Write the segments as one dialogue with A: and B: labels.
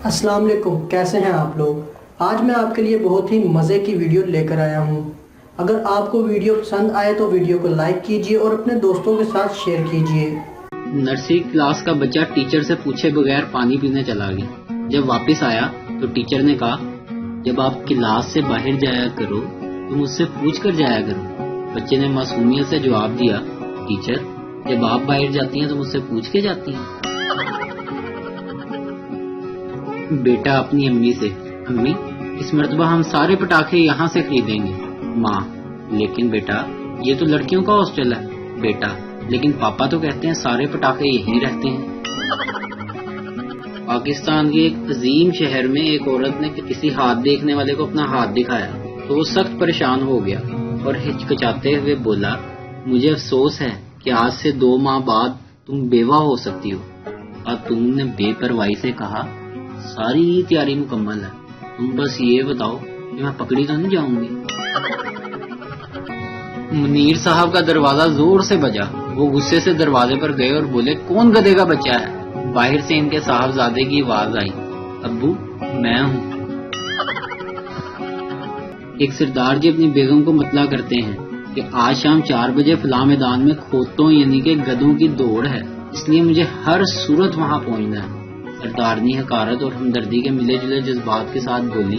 A: अस्सलाम वालेकुम, कैसे हैं आप लोग। आज मैं आपके लिए बहुत ही मज़े की वीडियो लेकर आया हूँ। अगर आपको वीडियो पसंद आए तो वीडियो को लाइक कीजिए और अपने दोस्तों के साथ शेयर कीजिए।
B: नर्सरी क्लास का बच्चा टीचर से पूछे बगैर पानी पीने चला गया। जब वापस आया तो टीचर ने कहा, जब आप क्लास से बाहर जाया करो तो मुझसे पूछ कर जाया करो। बच्चे ने मासूमियत से जवाब दिया, टीचर जब आप बाहर जाती हैं तो मुझसे पूछ के जाती हैं। बेटा अपनी अम्मी से, अम्मी इस मर्तबा हम सारे पटाखे यहाँ से खरीदेंगे। माँ, लेकिन बेटा ये तो लड़कियों का हॉस्टल है। बेटा, लेकिन पापा तो कहते हैं सारे पटाखे यहीं रहते हैं। पाकिस्तान के एक अजीम शहर में एक औरत ने किसी हाथ देखने वाले को अपना हाथ दिखाया तो वो सख्त परेशान हो गया और हिचकिचाते हुए बोला, मुझे अफसोस है कि आज से 2 माह बाद तुम बेवा हो सकती हो। और तुमने बेपरवाही से कहा, सारी तैयारी मुकम्मल है, तुम बस ये बताओ कि मैं पकड़ी तो नहीं जाऊंगी। मुनीर साहब का दरवाजा जोर से बजा। वो गुस्से से दरवाजे पर गए और बोले, कौन गधे का बच्चा है। बाहर से इनके साहबजादे की आवाज आई, अब्बू मैं हूँ। एक सरदार जी अपनी बेगम को मतला करते हैं कि आज शाम 4 बजे फलां मैदान में खोतों यानी कि गधों की दौड़ है, इसलिए मुझे हर सूरत वहां पहुंचना है। सरदारनी हकारत और हमदर्दी के मिले जुले जज्बात के साथ बोली,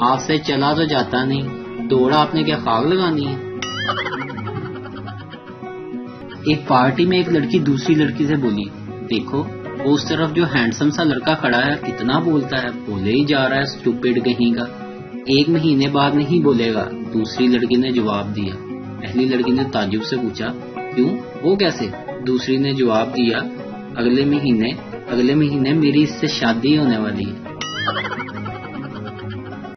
B: आपसे चला तो जाता नहीं, दौड़ आपने क्या खाक लगानी है। एक पार्टी में एक लड़की दूसरी लड़की से बोली, देखो वो उस तरफ जो हैंडसम सा लड़का खड़ा है कितना बोलता है, बोले ही जा रहा है स्टूपिड कहीं का। 1 महीने बाद नहीं बोलेगा, दूसरी लड़की ने जवाब दिया। पहली लड़की ने ताज्जुब से पूछा, क्यों, वो कैसे। दूसरी ने जवाब दिया, अगले महीने मेरी इससे शादी होने वाली है।